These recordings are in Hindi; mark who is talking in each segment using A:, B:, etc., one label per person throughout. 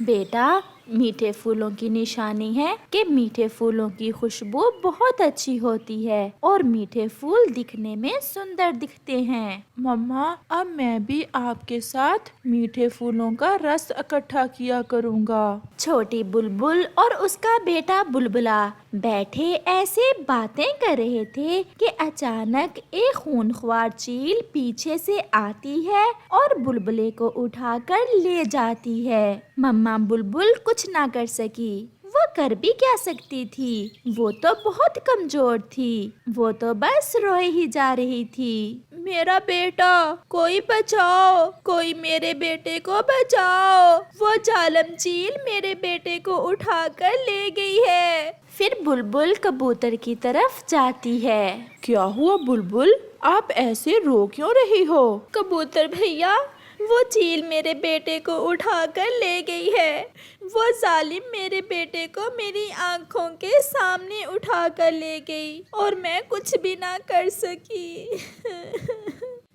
A: बेटा, मीठे फूलों की निशानी है कि मीठे फूलों की खुशबू बहुत अच्छी होती है और मीठे फूल दिखने में सुंदर दिखते हैं।
B: मम्मा, अब मैं भी आपके साथ मीठे फूलों का रस इकट्ठा किया करूँगा।
A: छोटी बुलबुल और उसका बेटा बुलबुला बैठे ऐसे बातें कर रहे थे कि अचानक एक खूंखार चील पीछे से आती है और बुलबुले को उठाकर ले जाती है। मम्मा बुलबुल कुछ ना कर सकी। वो कर भी क्या सकती थी, वो तो बहुत कमजोर थी। वो तो बस रोए ही जा रही थी।
B: मेरा बेटा, कोई बचाओ, कोई मेरे बेटे को बचाओ। वो जालिम चील मेरे बेटे को उठाकर ले गई है।
A: फिर बुलबुल कबूतर की तरफ जाती है।
B: क्या हुआ बुलबुल, आप ऐसे रो क्यों रही हो?
C: कबूतर भैया, वो चील मेरे बेटे को उठाकर ले गई है। वो जालिम मेरे बेटे को मेरी आंखों के सामने उठाकर ले गई और मैं कुछ भी ना कर सकी।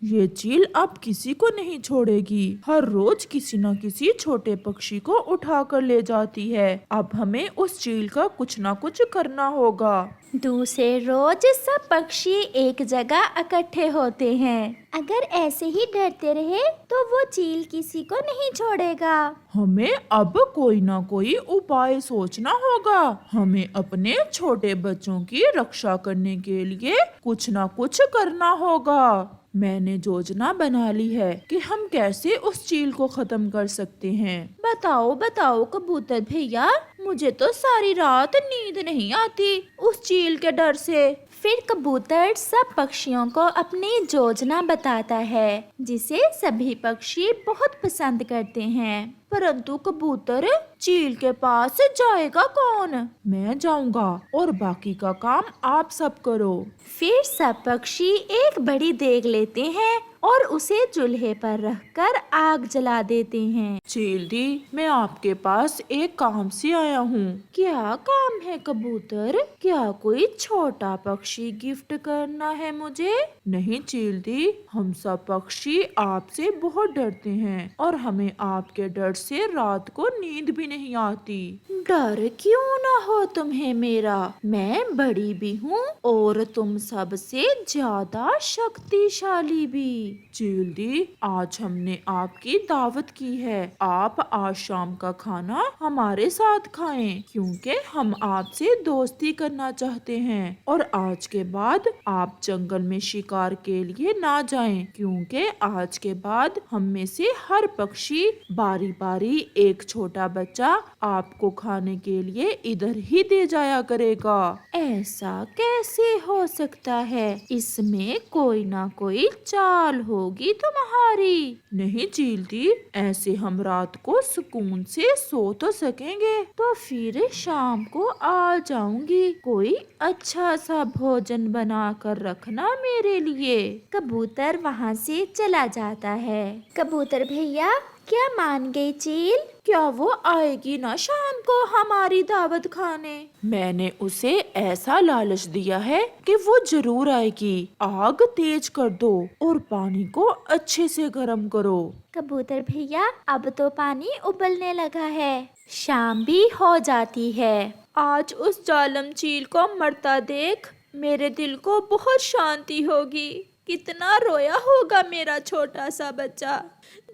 B: ये चील अब किसी को नहीं छोड़ेगी। हर रोज किसी न किसी छोटे पक्षी को उठा कर ले जाती है। अब हमें उस चील का कुछ न कुछ करना होगा।
A: दूसरे रोज सब पक्षी एक जगह इकट्ठे होते हैं। अगर ऐसे ही डरते रहे तो वो चील किसी को नहीं छोड़ेगा।
B: हमें अब कोई ना कोई उपाय सोचना होगा। हमें अपने छोटे बच्चों की रक्षा करने के लिए कुछ ना कुछ करना होगा। मैंने योजना बना ली है कि हम कैसे उस चील को खत्म कर सकते हैं।
A: बताओ बताओ कबूतर भैया, मुझे तो सारी रात नींद नहीं आती उस चील के डर से। फिर कबूतर सब पक्षियों को अपनी योजना बताता है जिसे सभी पक्षी बहुत पसंद करते हैं। परंतु कबूतर, चील के पास जाएगा कौन?
B: मैं जाऊंगा और बाकी का काम आप सब करो।
A: फिर सब पक्षी एक बड़ी देग लेते हैं और उसे चूल्हे पर रखकर आग जला देते हैं।
B: चील दी, मैं आपके पास एक काम से आया हूँ।
A: क्या काम है कबूतर? क्या कोई छोटा पक्षी गिफ्ट करना है मुझे?
B: नहीं चील दी, हम सब पक्षी आपसे बहुत डरते हैं और हमें आपके डर से रात को नींद भी नहीं आती।
A: डर क्यों ना हो तुम्हें मेरा, मैं बड़ी भी हूँ और तुम सबसे ज्यादा शक्तिशाली भी।
B: चील दी, आज हमने आपकी दावत की है। आप आज शाम का खाना हमारे साथ खाएं, क्योंकि हम आपसे दोस्ती करना चाहते हैं। और आज के बाद आप जंगल में शिकार के लिए ना जाएं, क्योंकि आज के बाद हम में से हर पक्षी बारी बारी एक छोटा बच्चा आपको खाने के लिए इधर ही दे जाया करेगा।
A: ऐसा कैसे हो सकता है? इसमें कोई ना कोई चाल होगी तुम्हारी।
B: नहीं चील दी, ऐसे हम रात को सुकून से सो तो सकेंगे।
A: तो फिर शाम को आ जाऊंगी। कोई अच्छा सा भोजन बना कर रखना मेरे लिए। कबूतर वहाँ से चला जाता है। कबूतर भैया, क्या मान गई चील? क्या वो आएगी ना शाम को हमारी दावत खाने?
B: मैंने उसे ऐसा लालच दिया है कि वो जरूर आएगी। आग तेज कर दो और पानी को अच्छे से गर्म करो।
A: कबूतर भैया, अब तो पानी उबलने लगा है। शाम भी हो जाती है।
C: आज उस जालिम चील को मरता देख मेरे दिल को बहुत शांति होगी। कितना रोया होगा मेरा छोटा सा बच्चा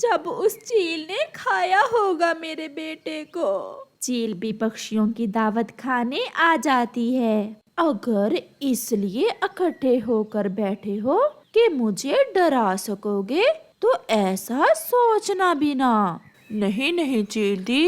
C: जब उस चील ने खाया होगा मेरे बेटे को।
A: चील भी पक्षियों की दावत खाने आ जाती है। अगर इसलिए इकट्ठे होकर बैठे हो कि मुझे डरा सकोगे तो ऐसा सोचना भी ना।
B: नहीं नहीं चील दी,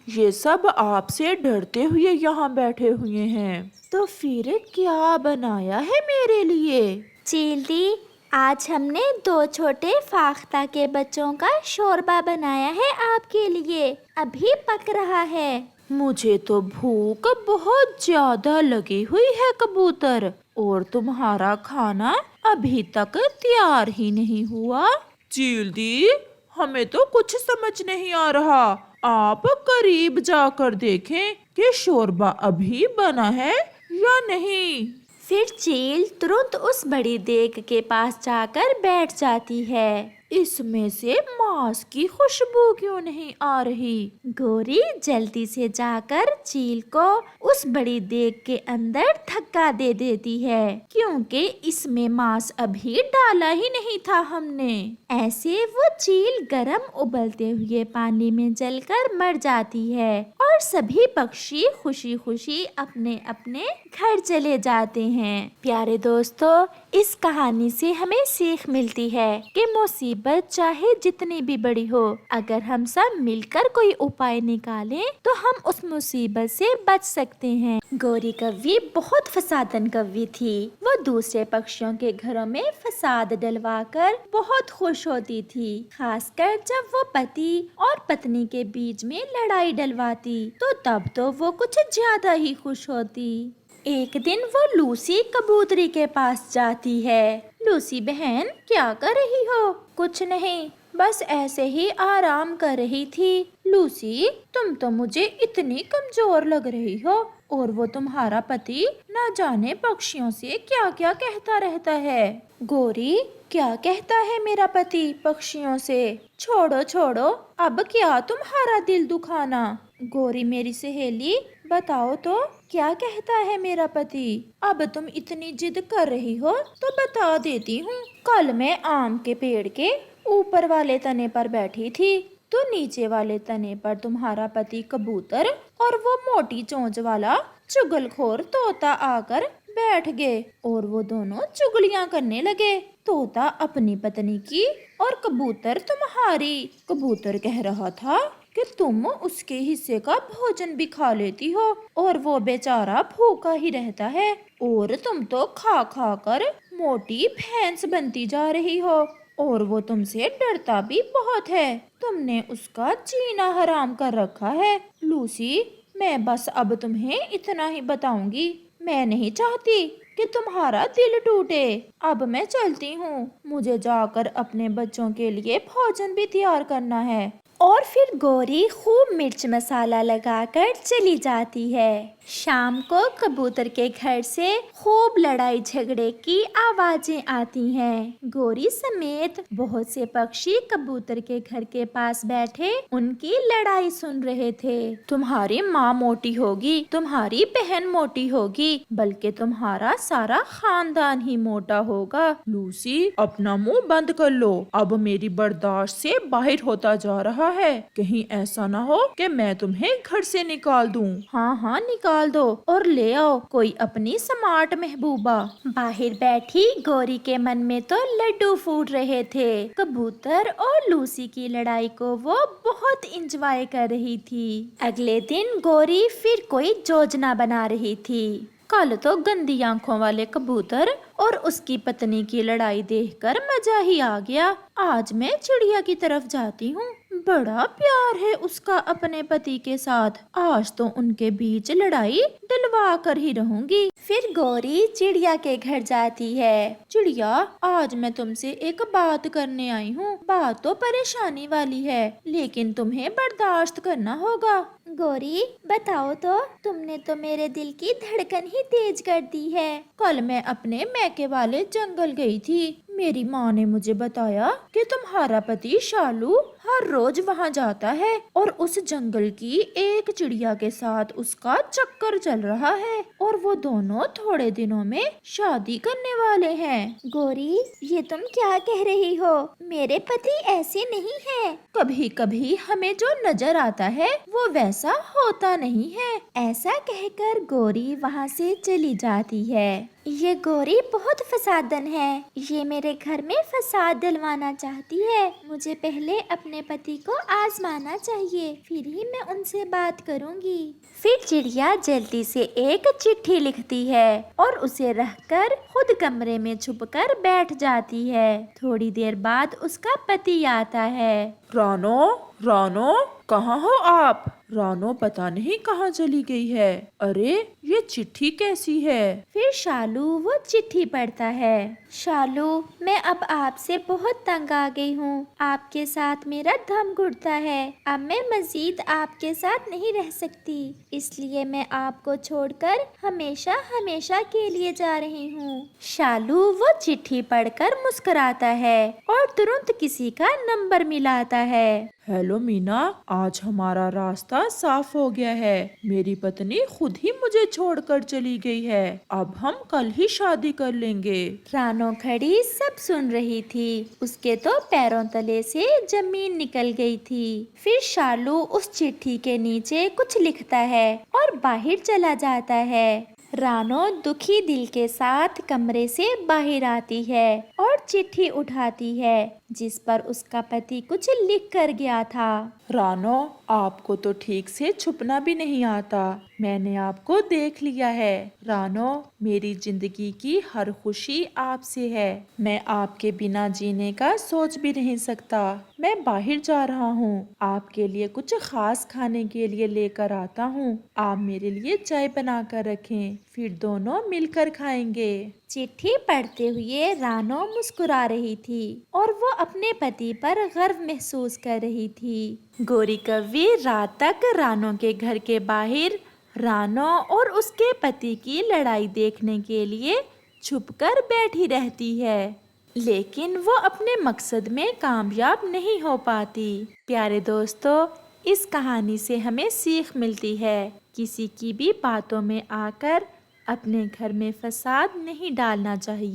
B: ये सब आपसे डरते हुए यहाँ बैठे हुए हैं।
A: तो फिर क्या बनाया है मेरे लिए? चील दी, आज हमने 2 छोटे फाख्ता के बच्चों का शोरबा बनाया है आपके लिए। अभी पक रहा है।
B: मुझे तो भूख बहुत ज्यादा लगी हुई है कबूतर, और तुम्हारा खाना अभी तक तैयार ही नहीं हुआ। चील दी, हमें तो कुछ समझ नहीं आ रहा। आप करीब जाकर देखें कि शोरबा अभी बना है या नहीं।
A: फिर चील तुरंत उस बड़ी देग के पास जाकर बैठ जाती है।
B: इसमें से मांस की खुशबू क्यों नहीं आ रही?
A: गोरी जल्दी से जाकर चील को उस बड़ी देग के अंदर धक्का दे देती है, क्योंकि इसमें मांस अभी डाला ही नहीं था हमने। ऐसे वो चील गरम उबलते हुए पानी में जलकर मर जाती है और सभी पक्षी खुशी खुशी अपने अपने घर चले जाते हैं। प्यारे दोस्तों, इस कहानी से हमें सीख मिलती है कि मुसीबत चाहे जितनी भी बड़ी हो, अगर हम सब मिलकर कोई उपाय निकालें तो हम उस मुसीबत से बच सकते हैं। गोरी कव्वी बहुत फसादन कव्वी थी। वो दूसरे पक्षियों के घरों में फसाद डलवाकर बहुत खुश होती थी, खासकर जब वो पति और पत्नी के बीच में लड़ाई डलवाती तो तब तो वो कुछ ज्यादा ही खुश होती। एक दिन वो लूसी कबूतरी के पास जाती है। लूसी बहन, क्या कर रही हो? कुछ नहीं, बस ऐसे ही आराम कर रही थी। लूसी, तुम तो मुझे इतनी कमजोर लग रही हो, और वो तुम्हारा पति न जाने पक्षियों से क्या क्या कहता रहता है। गोरी, क्या कहता है मेरा पति पक्षियों से? छोड़ो छोड़ो, अब क्या तुम्हारा दिल दुखाना। गोरी मेरी सहेली, बताओ तो क्या कहता है मेरा पति? अब तुम इतनी जिद कर रही हो तो बता देती हूँ। कल मैं आम के पेड़ के ऊपर वाले तने पर बैठी थी तो नीचे वाले तने पर तुम्हारा पति कबूतर और वो मोटी चोंच वाला चुगलखोर तोता आकर बैठ गए और वो दोनों चुगलियां करने लगे। तोता अपनी पत्नी की और कबूतर तुम्हारी। कबूतर कह रहा था कि तुम उसके हिस्से का भोजन भी खा लेती हो और वो बेचारा भूखा ही रहता है, और तुम तो खा खा कर मोटी भैंस बनती जा रही हो, और वो तुमसे डरता भी बहुत है। तुमने उसका जीना हराम कर रखा है। लूसी, मैं बस अब तुम्हें इतना ही बताऊंगी। मैं नहीं चाहती कि तुम्हारा दिल टूटे। अब मैं चलती हूँ, मुझे जाकर अपने बच्चों के लिए भोजन भी तैयार करना है। और फिर गोरी खूब मिर्च मसाला लगाकर चली जाती है। शाम को कबूतर के घर से खूब लड़ाई झगड़े की आवाजें आती हैं। गोरी समेत बहुत से पक्षी कबूतर के घर के पास बैठे उनकी लड़ाई सुन रहे थे। तुम्हारी माँ मोटी होगी, तुम्हारी बहन मोटी होगी, बल्कि तुम्हारा सारा खानदान ही मोटा होगा।
B: लूसी, अपना मुंह बंद कर लो, अब मेरी बर्दाश्त से बाहर होता जा रहा है। कहीं ऐसा ना हो कि मैं तुम्हें घर से निकाल दूं।
A: हाँ हाँ, निकाल दो और ले आओ कोई अपनी स्मार्ट महबूबा। बाहर बैठी गोरी के मन में तो लड्डू फूट रहे थे। कबूतर और लूसी की लड़ाई को वो बहुत इंजॉय कर रही थी। अगले दिन गोरी फिर कोई योजना बना रही थी। कल तो गंदी आंखों वाले कबूतर और उसकी पत्नी की लड़ाई देखकर मजा ही आ गया। आज मैं चिड़िया की तरफ जाती हूँ। बड़ा प्यार है उसका अपने पति के साथ। आज तो उनके बीच लड़ाई डलवा कर ही रहूंगी। फिर गोरी चिड़िया के घर जाती है। चिड़िया, आज मैं तुमसे एक बात करने आई हूँ। बात तो परेशानी वाली है, लेकिन तुम्हें बर्दाश्त करना होगा। गोरी, बताओ तो, तुमने तो मेरे दिल की धड़कन ही तेज कर दी है। कल मैं अपने मैके वाले जंगल गई थी। मेरी माँ ने मुझे बताया कि तुम्हारा पति शालू हर रोज वहाँ जाता है और उस जंगल की एक चिड़िया के साथ उसका चक्कर चल रहा है और वो दोनों थोड़े दिनों में शादी करने वाले हैं। गोरी, ये तुम क्या कह रही हो? मेरे पति ऐसे नहीं हैं।
B: कभी कभी हमें जो नजर आता है वो वैसा होता नहीं है।
A: ऐसा कहकर गोरी वहाँ से चली जाती है। ये गोरी बहुत फसादन है। ये मेरे घर में फसाद डलवाना चाहती है। मुझे पहले अपने पति को आजमाना चाहिए, फिर ही मैं उनसे बात करूंगी। फिर चिड़िया जल्दी से एक चिट्ठी लिखती है और उसे रखकर खुद कमरे में छुपकर बैठ जाती है। थोड़ी देर बाद उसका पति आता है।
B: रानो, रानो, कहाँ हो आप? रानो पता नहीं कहाँ चली गई है। अरे ये चिट्ठी कैसी है?
A: फिर शालू वो चिट्ठी पढ़ता है। शालू, मैं अब आपसे बहुत तंग आ गई हूँ। आपके साथ मेरा दम घुटता है। अब मैं मजीद आपके साथ नहीं रह सकती, इसलिए मैं आपको छोड़कर हमेशा हमेशा के लिए जा रही हूँ। शालू वो चिट्ठी पढ़कर मुस्कुराता है और तुरंत किसी का नंबर मिलाता है।
B: हेलो मीना, आज हमारा रास्ता साफ हो गया है। मेरी पत्नी खुद ही मुझे छोड़कर चली गई है। अब हम कल ही शादी कर लेंगे।
A: रानो खड़ी सब सुन रही थी। उसके तो पैरों तले से जमीन निकल गई थी। फिर शालू उस चिट्ठी के नीचे कुछ लिखता है और बाहर चला जाता है। रानो दुखी दिल के साथ कमरे से बाहर आती है और चिट्ठी उठाती है जिस पर उसका पति कुछ लिख कर गया था।
B: रानो, आपको तो ठीक से छुपना भी नहीं आता। मैंने आपको देख लिया है। रानो, मेरी जिंदगी की हर खुशी आपसे है। मैं आपके बिना जीने का सोच भी नहीं सकता। मैं बाहर जा रहा हूँ। आपके लिए कुछ खास खाने के लिए लेकर आता हूँ। आप मेरे लिए चाय बना कर रखें, फिर दोनों मिलकर खाएंगे।
A: चिट्ठी पढ़ते हुए रानो मुस्कुरा रही थी और वो अपने पति पर गर्व महसूस कर रही थी। गोरी कव्वी रात तक रानो के घर के बाहर रानो और उसके पति की लड़ाई देखने के लिए छुपकर बैठी रहती है, लेकिन वो अपने मकसद में कामयाब नहीं हो पाती। प्यारे दोस्तों, इस कहानी से हमें सीख मिलती है, किसी की भी बातों में आकर अपने घर में फसाद नहीं डालना चाहिए।